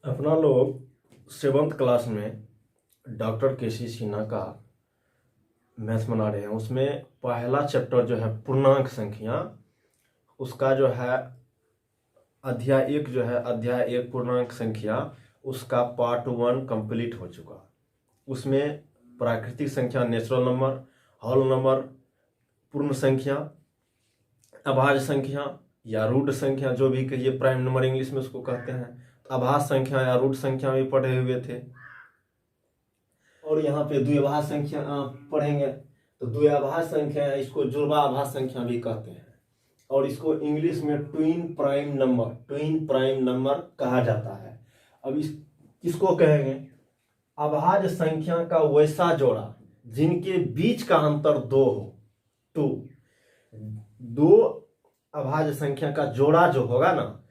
अपना लोग 7th class में डॉक्टर केसी सिन्हा का मैथ बना रहे हैं। उसमें पहला चैप्टर जो है पूर्णांक संख्या, उसका जो है अध्याय 1 पूर्णांक संख्या, उसका पार्ट 1 कंप्लीट हो चुका। उसमें प्राकृतिक संख्या, नेचुरल नंबर, होल नंबर, पूर्ण संख्या, अभाज्य संख्या या रूट संख्या, जो भी कहिए, प्राइम नंबर इंग्लिश में उसको कहते हैं। अभाज्य संख्या या रूट संख्या भी पढ़े हुए थे। और यहाँ पे द्विभाज्य संख्या पढ़ेंगे तो द्विभाज्य संख्या, इसको जुड़वा अभाज्य संख्या भी कहते हैं। और इसको इंग्लिश में ट्विन प्राइम नंबर कहा जाता है। अब किसको कहेंगे? अभाज्य संख्या का वैसा जोड़ा जिनके बीच का अंतर 2 हो। दो अभाज्य संख्या का जोड़ा जो होगा ना,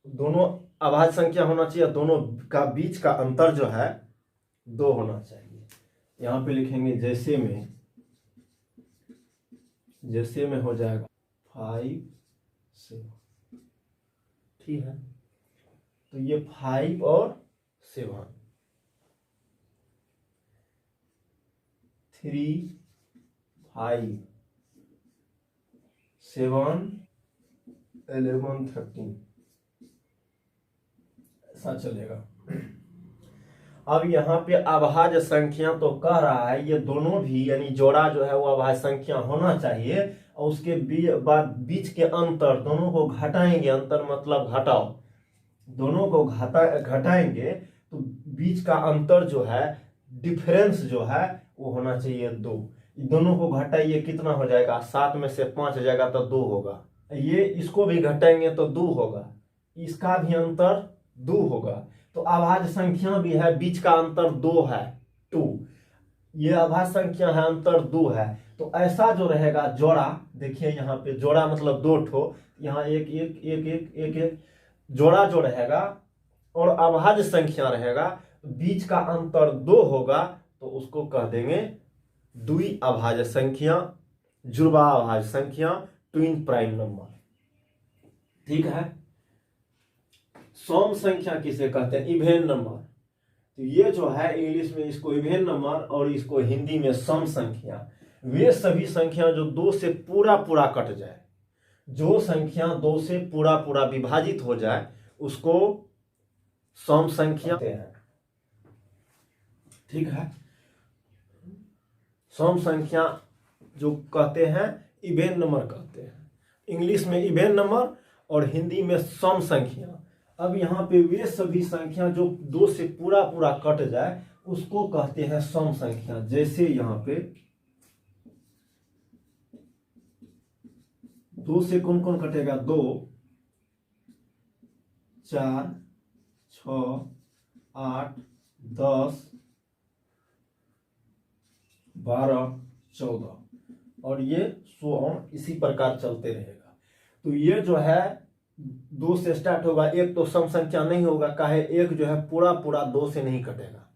दोनों अभाज्य संख्या होना चाहिए, दोनों का बीच का अंतर जो है 2 होना चाहिए। यहां पे लिखेंगे जैसे में हो जाएगा 5 7। ठीक है, तो ये 5 और 7, 3 5 7 11 13 ऐसा चलेगा। अब यहाँ पे अभाज्य संख्या तो कह रहा है ये दोनों भी, यानी जोड़ा जो है वो अभाज्य संख्या होना चाहिए, और उसके बीच के अंतर दोनों को घटाएंगे। अंतर मतलब घटाओ, दोनों को घटाएंगे तो बीच का अंतर जो है, डिफरेंस जो है, वो होना चाहिए 2। दोनों को घटाइए, कितना हो जाएगा? 7 में से 5 जाएगा तो 2 होगा। ये इसको भी घटाएंगे तो 2 होगा, इसका भी अंतर 2 होगा। तो अभाज्य संख्या भी है, बीच का अंतर 2 है, 2। ये अभाज्य संख्या है, अंतर 2 है। तो ऐसा जो रहेगा जोड़ा, देखिए यहाँ पे जोड़ा मतलब 2 ठो, यहाँ एक एक एक एक एक एक जोड़ा जो रहेगा और अभाज्य संख्या रहेगा, बीच का अंतर 2 होगा, तो उसको कह देंगे द्वि अभाज्य संख्या, जुड़वा अभाज्य संख्या, ट्विन प्राइम नंबर। ठीक है। सम संख्या किसे कहते हैं? Even number. तो ये जो है इंग्लिश में इसको इवेन नंबर और इसको हिंदी में सम संख्या। वे सभी संख्या जो 2 से पूरा पूरा कट जाए, जो संख्या 2 से पूरा पूरा विभाजित हो जाए, उसको सम संख्या कहते हैं। ठीक है, सम संख्या जो कहते हैं इवेन नंबर कहते हैं। इंग्लिश में इवेन नंबर और हिंदी में सम संख्या। अब यहाँ पे वे सभी संख्या जो 2 से पूरा पूरा कट जाए, उसको कहते हैं सम संख्या। जैसे यहाँ पे 2 से कौन कौन कटेगा? 2 4 6 8 10 12 14 और ये सो ऑन, इसी प्रकार चलते रहेगा। तो ये जो है 2 से स्टार्ट होगा। एक तो सम संख्या नहीं होगा, काहे? एक जो है पूरा पूरा 2 से नहीं कटेगा।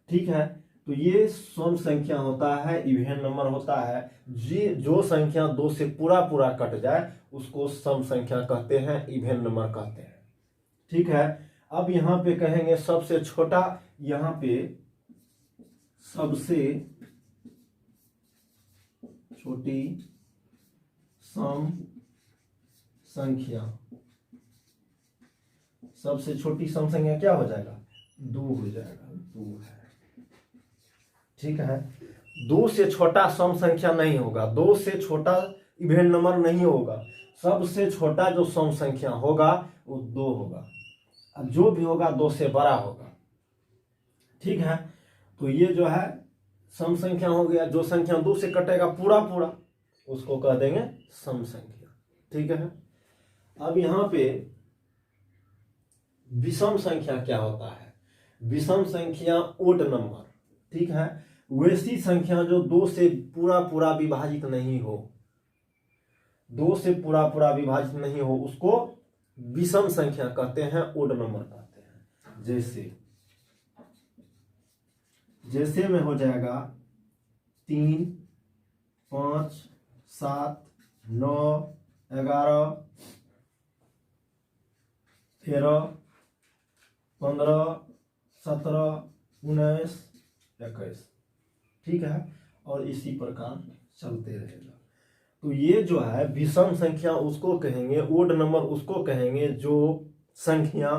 ठीक है, तो ये सम संख्या होता है, इवेन नंबर होता है। जो संख्या 2 से पूरा पूरा कट जाए, उसको सम संख्या कहते हैं, इवेन नंबर कहते हैं। ठीक है, अब यहां पे कहेंगे सबसे छोटा, यहां पे सबसे छोटी सम संख्या, सबसे छोटी सम संख्या क्या हो जाएगा? 2 हो जाएगा, 2 है। ठीक है, 2 से छोटा सम संख्या नहीं होगा, 2 से छोटा इवेन नंबर नहीं होगा। सबसे छोटा जो सम संख्या होगा वो 2 होगा, अब जो भी होगा 2 से बड़ा होगा। ठीक है, तो ये जो है सम संख्या हो गया। जो संख्या 2 से कटेगा पूरा पूरा, उसको कह देंगे सम संख्या। ठीक है, अब यहां पे विषम संख्या क्या होता है? विषम संख्या ओड नंबर। ठीक है, वैसी संख्या जो 2 से पूरा पूरा विभाजित नहीं हो, 2 से पूरा पूरा विभाजित नहीं हो, उसको विषम संख्या कहते हैं, ओड नंबर कहते हैं। जैसे में हो जाएगा 3 5 7 9 11 13 15, 17, 19, 21। ठीक है, और इसी प्रकार चलते रहेगा। तो ये जो है विषम संख्या उसको कहेंगे, ओड नंबर उसको कहेंगे जो संख्या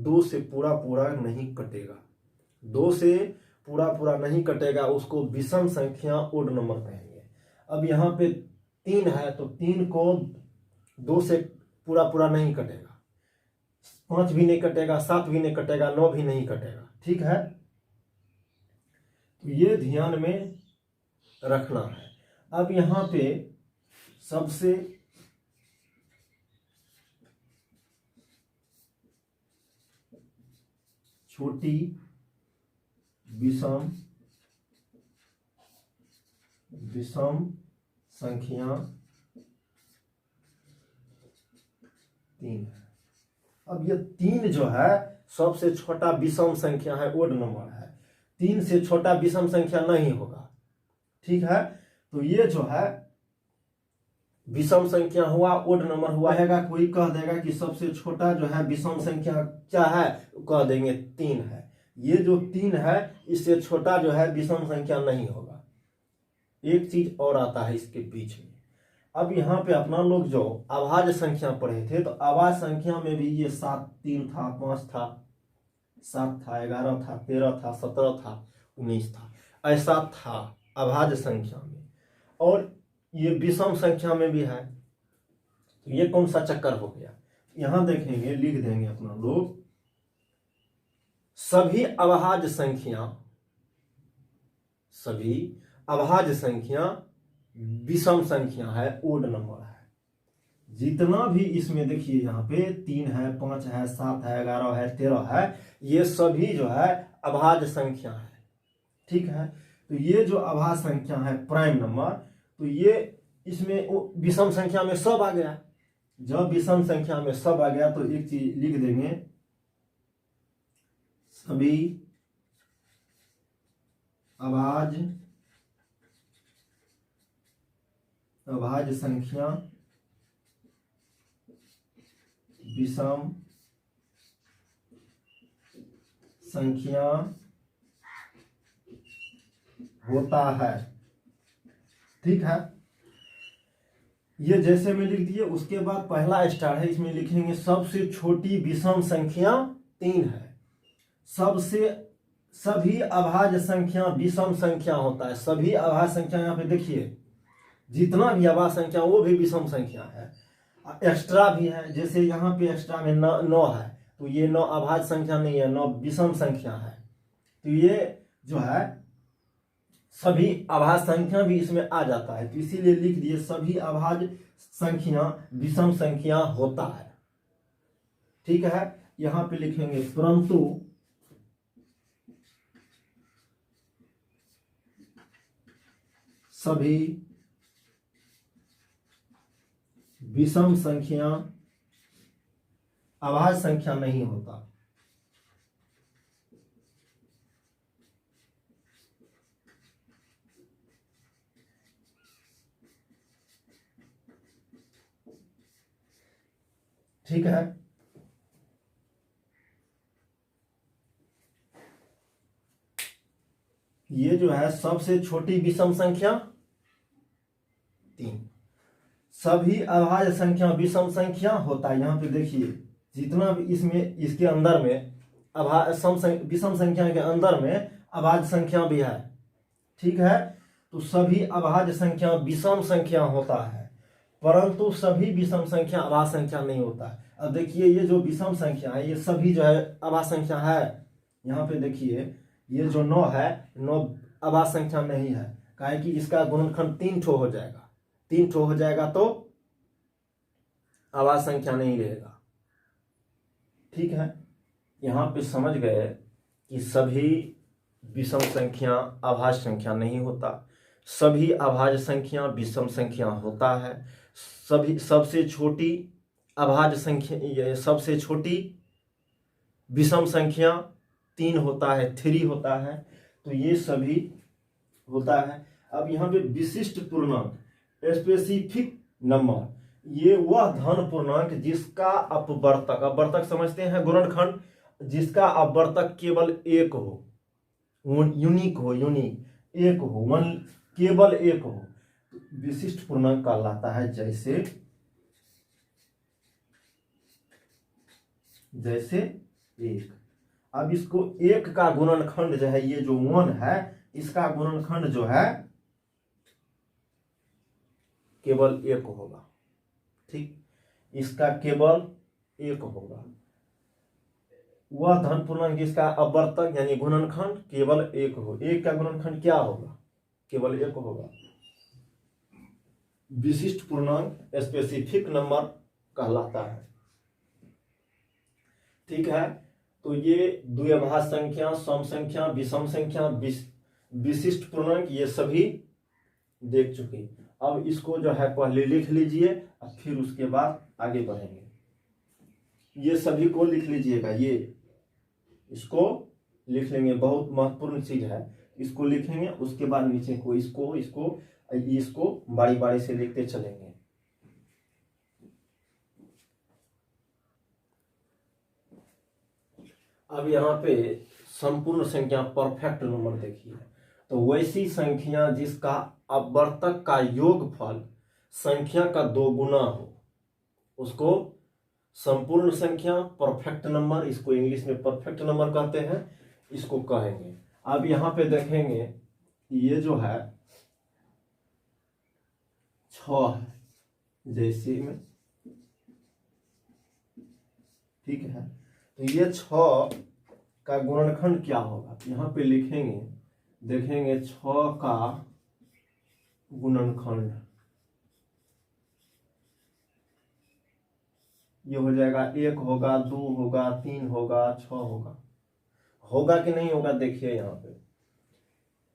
2 से पूरा पूरा नहीं कटेगा। 2 से पूरा पूरा नहीं कटेगा उसको विषम संख्या ओड नंबर कहेंगे। अब यहाँ पे 3 है तो 3 को 2 से पूरा पूरा नहीं कटेगा, 5 भी नहीं कटेगा, 7 भी नहीं कटेगा, 9 भी नहीं कटेगा। ठीक है, तो ये ध्यान में रखना है। अब यहाँ पे सबसे छोटी विषम संख्या 3 है। अब ये 3 जो है सबसे छोटा विषम संख्या है, ओड नंबर है। 3 से छोटा विषम संख्या नहीं होगा। ठीक है, तो ये जो है विषम संख्या हुआ, ओड नंबर हुआ है। कोई कह देगा कि सबसे छोटा जो है विषम संख्या क्या है, कह देंगे 3 है। ये जो 3 है इससे छोटा जो है विषम संख्या नहीं होगा। एक चीज और आता है इसके बीच में। अब यहाँ पे अपना लोग जो अभाज्य संख्या पढ़े थे तो अभाज्य संख्या में भी ये 7, 3 था, 5 था, 7 था, 11 था, 13 था, 17 था, 19 था, ऐसा था अभाज्य संख्या में। और ये विषम संख्या में भी है। तो ये कौन सा चक्कर हो गया, यहां देखेंगे, लिख देंगे अपना लोग, सभी अभाज्य संख्या विषम संख्या है, ओड नंबर है। जितना भी इसमें देखिए यहाँ पे 3 है, 5 है, 7 है, 11 है, 13 है, ये सभी जो है अभाज्य संख्या है। ठीक है, तो ये जो अभाज्य संख्या है प्राइम नंबर, तो ये इसमें विषम संख्या में सब आ गया। जब विषम संख्या में सब आ गया तो एक चीज लिख देंगे, सभी अभाज्य संख्या विषम संख्या होता है। ठीक है, ये जैसे में लिख दिए। उसके बाद पहला स्टार है, इसमें लिखेंगे सबसे छोटी विषम संख्या 3 है। सभी अभाज्य संख्या विषम संख्या होता है। सभी अभाज्य संख्या यहाँ पे देखिए, जितना भी अभाज्य संख्या वो भी विषम संख्या है। एक्स्ट्रा भी है, जैसे यहाँ पे एक्स्ट्रा में 9 है तो ये 9 अभाज्य संख्या नहीं है, 9 विषम संख्या है। तो ये जो है सभी अभाज्य संख्या भी इसमें आ जाता है। तो इसीलिए लिख दिए सभी अभाज्य संख्या विषम संख्या होता है। ठीक है, यहां पे लिखेंगे परंतु सभी विषम संख्या अभाज्य संख्या नहीं होता। ठीक है, ये जो है सबसे छोटी विषम संख्या 3। सभी अभाज्य संख्या विषम संख्या होता है। यहां पे देखिए जितना भी इसमें इसके अंदर में विषम संख्या के अंदर में अभाज्य संख्या भी है। ठीक है, तो सभी अभाज्य संख्या विषम संख्या होता है, परंतु सभी विषम संख्या अभाज्य संख्या नहीं होता है। अब देखिए ये जो विषम संख्या है ये सभी जो है अभाज्य संख्या है। यहाँ पे देखिए ये जो 9 है, 9 अभाज्य संख्या नहीं है, काहे कि इसका गुणनखंड 3 ठो हो जाएगा। 3 ठो हो जाएगा तो अभाज्य संख्या नहीं रहेगा। ठीक है, यहाँ पे समझ गए कि सभी विषम संख्या अभाज्य संख्या नहीं होता, सभी अभाज्य संख्या विषम संख्या होता है। सबसे छोटी अभाज्य संख्या, सबसे छोटी विषम संख्या 3 होता है, 3 होता है। तो ये सभी होता है। अब यहाँ पे विशिष्ट पूर्णांक, स्पेसिफिक नंबर, ये वह धन पूर्णांक जिसका अपवर्तक, अपवर्तक समझते हैं गुणनखंड, जिसका अपवर्तक केवल एक हो, यूनिक हो, एक हो, वन, केवल एक हो, तो विशिष्ट पूर्णांक कहलाता है। जैसे एक। अब इसको एक का गुणनखंड जो है, ये जो 1 है, इसका गुणनखंड जो है केवल एक होगा। ठीक, इसका केवल एक होगा। वह धन पूर्णांक जिसका अपवर्तक यानी गुणनखंड केवल एक हो। एक का गुणनखंड क्या होगा? केवल एक होगा। विशिष्ट पूर्णांक स्पेसिफिक नंबर कहलाता है। ठीक है, तो ये द्विभाज्य संख्या, सम संख्या, विषम संख्या, विशिष्ट पूर्णांक, ये सभी देख चुके। अब इसको जो है पहले लिख लीजिए और फिर उसके बाद आगे बढ़ेंगे। ये सभी को लिख लीजिएगा, ये इसको लिख लेंगे, बहुत महत्वपूर्ण चीज है। इसको लिखेंगे, उसके बाद नीचे को इसको बारी बारी से लिखते चलेंगे। अब यहाँ पे संपूर्ण संख्या, परफेक्ट नंबर देखिए, तो वैसी संख्या जिसका अपवर्तक का योगफल संख्या का 2 गुना हो, उसको संपूर्ण संख्या, परफेक्ट नंबर, इसको इंग्लिश में परफेक्ट नंबर कहते हैं, इसको कहेंगे। अब यहाँ पे देखेंगे, ये जो है 6 है, जैसे में, ठीक है, तो ये 6 का गुणनखंड क्या होगा, यहाँ पे लिखेंगे, देखेंगे 6 का गुणनखंड ये हो जाएगा, 1 होगा, 2 होगा, 3 होगा, 6 होगा कि नहीं होगा? देखिए यहाँ पे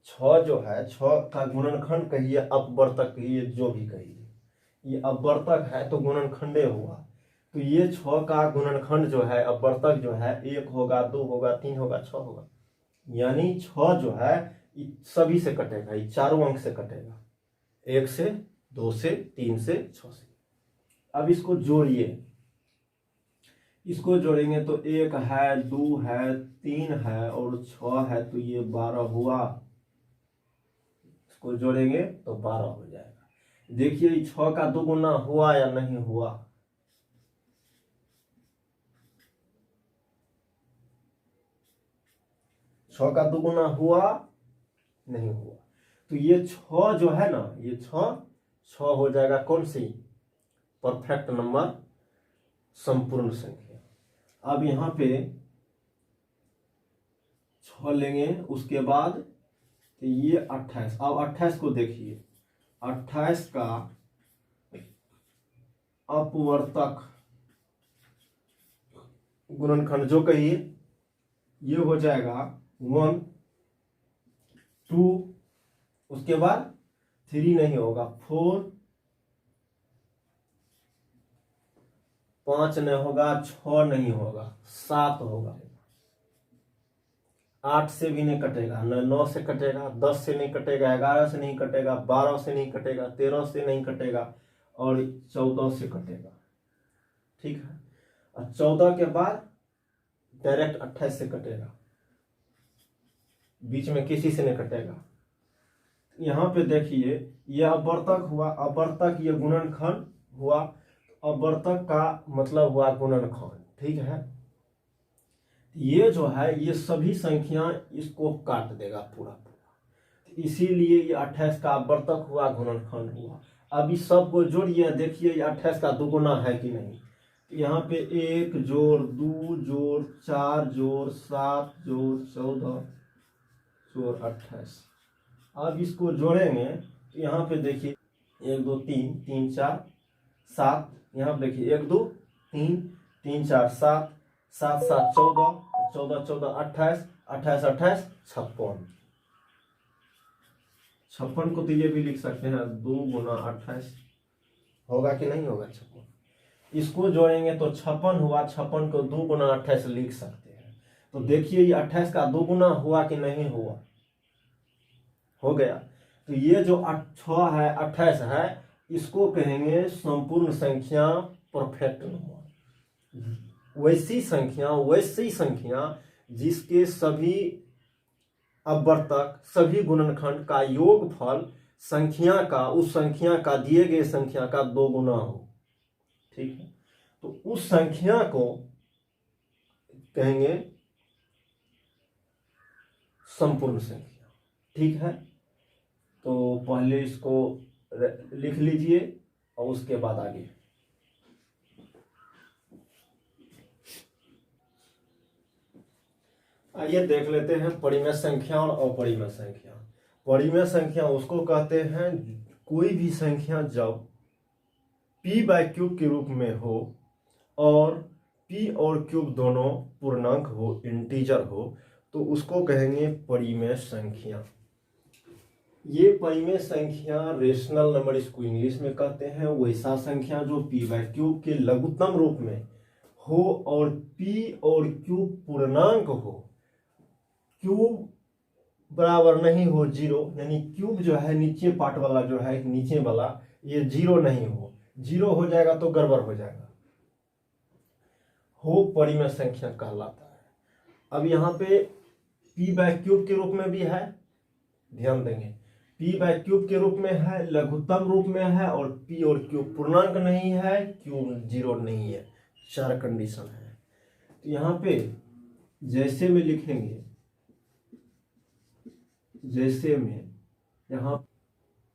6 जो है, 6 का गुणनखंड कहिए, अपवर्तक कहिए, जो भी कहिए, ये अपवर्तक है तो गुणनखंडे हुआ। तो ये 6 का गुणनखंड जो है, अपवर्तक जो है, 1 होगा, 2 होगा, 3 होगा, 6 होगा, यानी 6 जो है सभी से कटेगा, ये चारों अंक से कटेगा, 1 से, 2 से, 3 से, 6 से। अब इसको जोड़िए, इसको जोड़ेंगे तो 1 है, 2 है, 3 है और 6 है, तो ये 12 हुआ। इसको जोड़ेंगे तो 12 हो जाएगा। देखिए 6 का 2 गुना हुआ या नहीं हुआ? 6 का 2 गुना हुआ, नहीं हुआ। तो ये 6 जो है ना, ये 6 हो जाएगा कौन सी? परफेक्ट नंबर, संपूर्ण संख्या। अब यहाँ पे 6 लेंगे, उसके बाद तो ये 28। अब 28 को देखिए, 28 का अपवर्तक गुणनखंड जो कहिए, ये हो जाएगा 1, 2, उसके बाद 3 नहीं होगा, 4, 5 नहीं होगा, 6 नहीं होगा, 7 होगा, 8 से भी नहीं कटेगा, 9 से कटेगा, 10 से नहीं कटेगा, 11 से नहीं कटेगा, 12 से नहीं कटेगा, 13 से नहीं कटेगा और 14 से कटेगा। ठीक है, और 14 के बाद डायरेक्ट 28 से कटेगा, बीच में किसी से नहीं कटेगा। यहाँ पे देखिए, यह अपवर्तक हुआ, अपवर्तक ये गुणनखंड हुआ, अपवर्तक का मतलब हुआ गुणनखंड। ठीक है, ये जो है, ये सभी संख्या इसको काट देगा पूरा, इसीलिए ये 28 का अपवर्तक हुआ, गुणनखंड हुआ। अब इस सब को जोड़िए, देखिए ये 28 का 2 गुना है कि नहीं। यहाँ पे 1 जोड़ 2 जोड़ 4 जोड़ 7 जोड़ 14 जोड़ 28। अब इसको जोड़ेंगे तो यहाँ पे देखिए 1 2 3 3 4 7, यहाँ पे देखिए 1 2 3 3 4 7 7 7 14 14 14 28 28 28 56। 56 को तो ये भी लिख सकते हैं 2 गुना 28, होगा कि नहीं होगा 56? इसको जोड़ेंगे तो 56 हुआ, 56 को 2 गुना 28 लिख सकते हैं। तो देखिए ये 28 का 2 गुना हुआ कि नहीं हुआ? हो गया। तो ये जो 6 है, 28 है, इसको कहेंगे संपूर्ण संख्या, परफेक्ट नंबर। वैसी संख्या जिसके सभी अपवर्तक, सभी गुणनखंड का योगफल संख्या का, उस संख्या का, दिए गए संख्या का 2 गुना हो। ठीक है, तो उस संख्या को कहेंगे संपूर्ण संख्या। ठीक है, तो पहले इसको लिख लीजिए और उसके बाद आगे। आइए देख लेते हैं परिमेय संख्या और अपरिमेय संख्या। परिमेय संख्या उसको कहते हैं कोई भी संख्या जब p/क्यूब के रूप में हो और p और क्यूब दोनों पूर्णांक हो, इंटीजर हो, तो उसको कहेंगे परिमेय संख्या। ये परिमेय संख्या रेशनल नंबर इसको इंग्लिश में कहते हैं। वैसा संख्या जो p/क्यूब के लघुत्तम रूप में हो और p और क्यूब पूर्णांक हो, क्यूब बराबर नहीं हो 0, यानी क्यूब जो है नीचे पार्ट वाला जो है, नीचे वाला ये 0 नहीं हो, 0 हो जाएगा तो गड़बड़ हो जाएगा, हो परिमेय संख्या कहलाता है। अब यहाँ पे p/क्यूब के रूप में भी है, ध्यान देंगे, p/क्यूब के रूप में है, लघुत्तम रूप में है, और p और क्यूब पूर्णांक नहीं है, क्यूब 0 नहीं है, 4 कंडीशन है। तो यहाँ पे जैसे में लिखेंगे, जैसे में यहाँ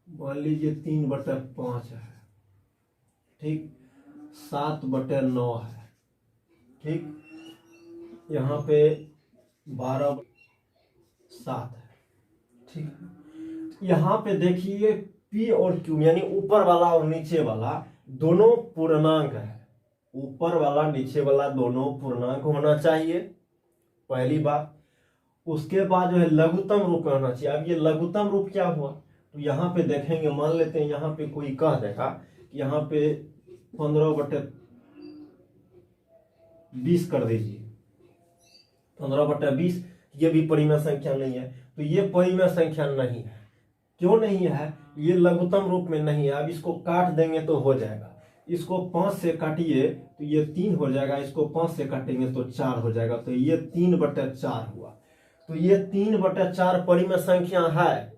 मान लीजिए 3/5 है, ठीक, 7/9 है, ठीक, यहाँ पे 12/7 है, ठीक। यहाँ पे देखिए p और q यानी ऊपर वाला और नीचे वाला दोनों पूर्णांक है, ऊपर वाला नीचे वाला दोनों पूर्णांक होना चाहिए, पहली बात। उसके बाद जो है लघुत्तम रूप में होना चाहिए। अब ये लघुत्तम रूप क्या हुआ, तो यहाँ पे देखेंगे, मान लेते हैं यहाँ पे कोई कह देगा कि यहाँ पे 15/20 कर दीजिए, 15/20, ये भी परिमेय संख्या नहीं है। तो ये परिमेय संख्या नहीं है। क्यों नहीं है, ये लघुत्तम रूप में नहीं है। अब इसको काट देंगे तो हो जाएगा, इसको 5 से काटिए तो ये 3 हो जाएगा, इसको 5 से काटेंगे तो 4 हो जाएगा, तो ये 3/4 हुआ। तो ये 3/4 परिमेय संख्या है,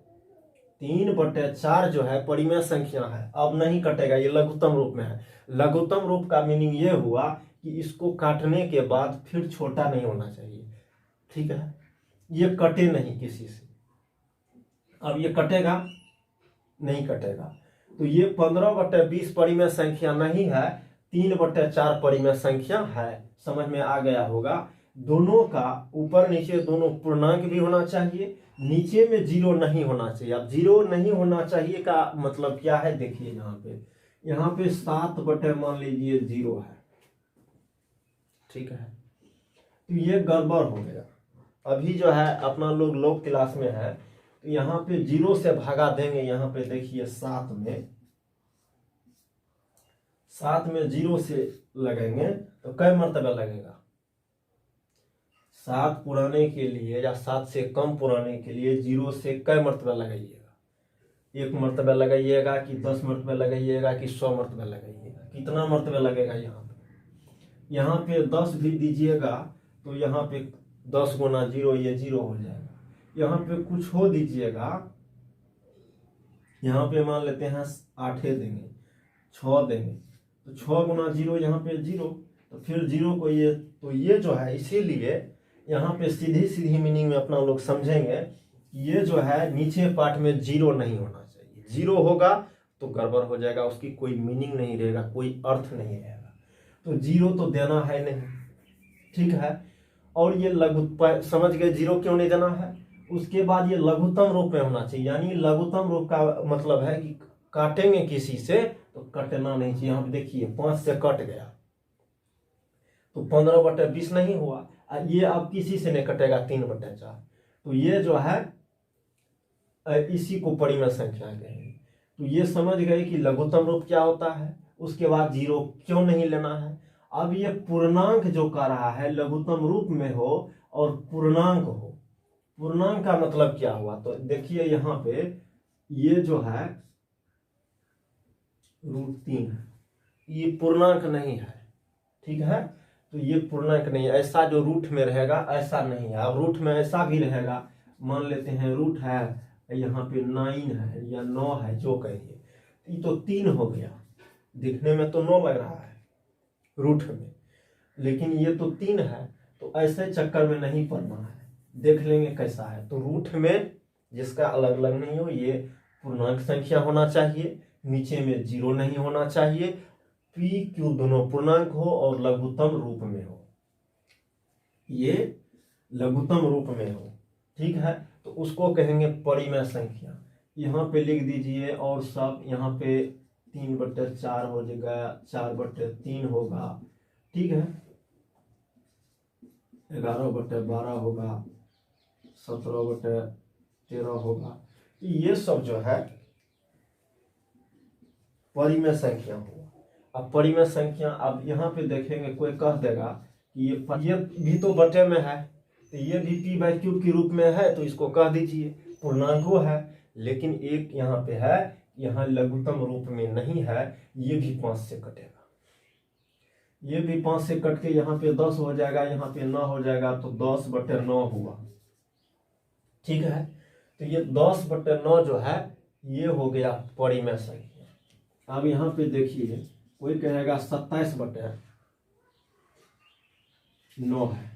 3/4 जो है परिमेय संख्या है। अब नहीं कटेगा, ये लघुत्तम रूप में है। लघुत्तम रूप का मीनिंग ये हुआ कि इसको काटने के बाद फिर छोटा नहीं होना चाहिए, ठीक है, ये कटे नहीं किसी से। अब ये कटेगा नहीं, कटेगा, तो ये 15/20 परिमेय संख्या नहीं है, 3/4 परिमेय संख्या है। समझ में आ गया होगा। दोनों का ऊपर नीचे दोनों पूर्णांक भी होना चाहिए, नीचे में 0 नहीं होना चाहिए। अब 0 नहीं होना चाहिए का मतलब क्या है, देखिए यहाँ पे 7 मान लीजिए 0 है, ठीक है, तो ये गड़बड़ हो गया। अभी जो है अपना लोग क्लास में है, तो यहाँ पे 0 से भागा देंगे। यहाँ पे देखिए 7 में 0 से लगेंगे तो कै मर्तबा लगेगा, 7 पुराने के लिए या 7 से कम पुराने के लिए 0 से कै मर्तबा लगाइएगा, 1 मर्तबा लगाइएगा कि 10 मर्तबा लगाइएगा कि 100 मर्तबा लगाइएगा, कितना मर्तबा लगेगा। यहाँ पे 10 भी दीजिएगा तो यहाँ पे 10 गुना 0, ये 0 हो जाएगा। यहाँ पे कुछ हो दीजिएगा, यहाँ पे मान लेते हैं 8 देंगे, 6 देंगे, तो 6 गुना 0 यहाँ पे 0, तो फिर 0 को ये, तो ये जो है, इसीलिए यहाँ पे सीधी मीनिंग में अपना लोग समझेंगे, ये जो है नीचे पार्ट में 0 नहीं होना चाहिए। 0 होगा तो गड़बड़ हो जाएगा, उसकी कोई मीनिंग नहीं रहेगा, कोई अर्थ नहीं रहेगा। तो 0 तो देना है नहीं, ठीक है। और ये लघु, समझ गए 0 क्यों नहीं देना है। उसके बाद ये लघुत्तम रूप में होना चाहिए, यानी लघुत्तम रूप का मतलब है कि काटेंगे किसी से तो कटना नहीं चाहिए। यहाँ पे देखिए 5 से कट गया तो 15/20 नहीं हुआ। ये अब किसी से नहीं कटेगा, 3/4। तो ये जो है इसी को परिमेय संख्या कहेंगे। तो ये समझ गए कि लघुत्तम रूप क्या होता है। उसके बाद 0 क्यों नहीं लेना है। अब ये पूर्णांक जो कह रहा है लघुत्तम रूप में हो और पूर्णांक हो। पूर्णांक का मतलब क्या हुआ, तो देखिए यहाँ पे ये जो है √3 है, ये पूर्णांक नहीं है, ठीक है। तो ये पूर्णांक नहीं है। ऐसा जो रूट में रहेगा ऐसा नहीं है। अब रूट में ऐसा भी रहेगा, मान लेते हैं रूट है यहाँ पे 9 है या 9 है, जो कहिए, ये तो 3 हो गया, दिखने में तो 9 लग रहा है रूट में, लेकिन ये तो 3 है। तो ऐसे चक्कर में नहीं पड़ना है, देख लेंगे कैसा है। तो रूट में जिसका अलग अलग नहीं हो, ये पूर्णांक संख्या होना चाहिए, नीचे में 0 नहीं होना चाहिए, पी क्यू दोनों पूर्णांक हो और लघुत्तम रूप में हो, ये लघुत्तम रूप में हो, ठीक है। तो उसको कहेंगे परिमेय संख्या। यहाँ पे लिख दीजिए, और सब यहाँ पे 3/4 हो जाएगा, 4/3 होगा, ठीक है, 11/12 होगा, 17/13 होगा। ये सब जो है परिमेय संख्या होगा। अब परिमेय संख्या, अब यहाँ पे देखेंगे कोई कह देगा कि ये भी तो बटे में है, तो ये भी p/q के रूप में है, तो इसको कह दीजिए पूर्णांको है। लेकिन एक यहाँ पे है, यहाँ लघुत्तम रूप में नहीं है, ये भी 5 से कटेगा, ये भी 5 से कट के यहाँ पे 10 हो जाएगा, यहाँ पे 9 हो जाएगा, तो 10/9 हुआ, ठीक है। तो ये 10/9 जो है ये हो गया परिमेय संख्या। अब यहाँ पे देखिए कोई कहेगा 27/9 है,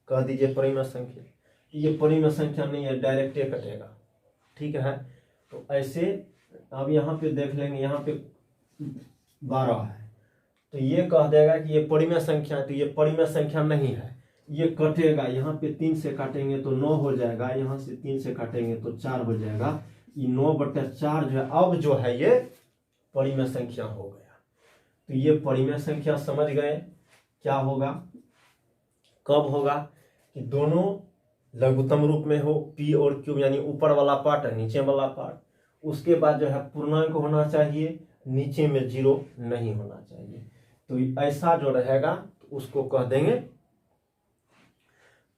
कह दीजिए परिमेय संख्या। ये परिमेय संख्या नहीं है, डायरेक्ट कटेगा, ठीक है। तो ऐसे अब यहाँ पे देख लेंगे, यहाँ पे 12 है, तो ये कह देगा कि ये परिमेय संख्या है, तो ये परिमेय संख्या नहीं है, ये कटेगा। यहाँ पे 3 से काटेंगे तो 9 हो जाएगा, यहाँ से 3 से काटेंगे तो 4 हो जाएगा, ये 9/4 जो है, अब जो है ये परिमेय संख्या हो गया। तो ये परिमेय संख्या समझ गए क्या होगा, कब होगा, कि दोनों लघुत्तम रूप में हो, पी और क्यू यानी ऊपर वाला पार्ट है नीचे वाला पार्ट, उसके बाद जो है पूर्णांक होना चाहिए, नीचे में 0 नहीं होना चाहिए। तो ऐसा जो रहेगा तो उसको कह देंगे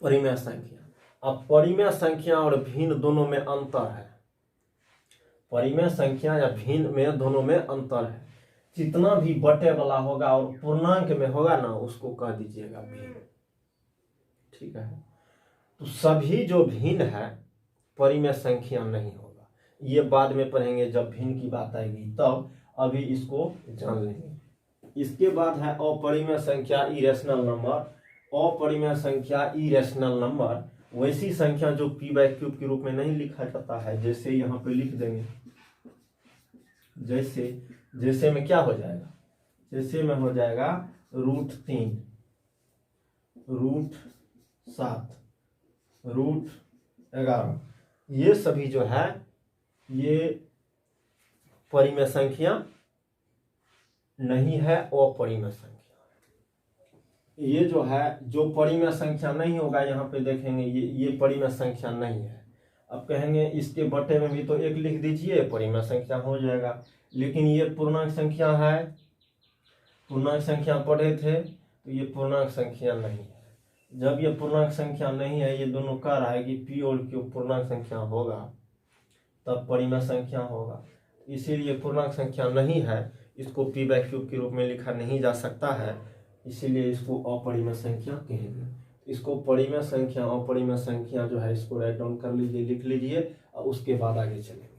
परिमेय संख्या। अब परिमेय संख्या और भिन्न दोनों में अंतर है, परिमेय संख्या या भिन्न में दोनों में अंतर है। जितना भी बटे वाला होगा और पूर्णांक में होगा ना, उसको कह दीजिएगा भिन्न, ठीक है। तो सभी जो भिन्न है परिमेय संख्या नहीं होगा, ये बाद में पढ़ेंगे जब भिन्न की बात आएगी तब, अभी इसको जान लेंगे। इसके बाद है अपरिमेय संख्या इरेशनल नंबर। अपरिमेय संख्या इरेशनल नंबर वैसी संख्या जो p/q के रूप में नहीं लिखा जाता है, जैसे यहाँ पे लिख देंगे, जैसे में क्या हो जाएगा, जैसे में हो जाएगा √3, √7, √11, ये सभी जो है ये परिमेय संख्या नहीं है, अपरिमेय संख्या। ये जो है जो परिमेय संख्या नहीं होगा, यहाँ पे देखेंगे ये परिमेय संख्या नहीं है। अब कहेंगे इसके बटे में भी तो 1 लिख दीजिए, परिमेय संख्या हो जाएगा। लेकिन ये पूर्णांक संख्या है, पूर्णांक संख्या पढ़े थे, तो ये पूर्णांक संख्या नहीं है। जब ये पूर्णांक संख्या नहीं है, ये दोनों कह रहा है कि p और q पूर्णांक संख्या होगा तब परिमेय संख्या होगा, इसीलिए पूर्णांक संख्या नहीं है, इसको p/q के रूप में लिखा नहीं जा सकता है, इसीलिए इसको अपरिमेय संख्या कहेंगे। इसको परिमेय संख्या अपरिमेय संख्या जो है इसको राइट डाउन कर लीजिए, लिख लीजिए, और उसके बाद आगे चलेंगे।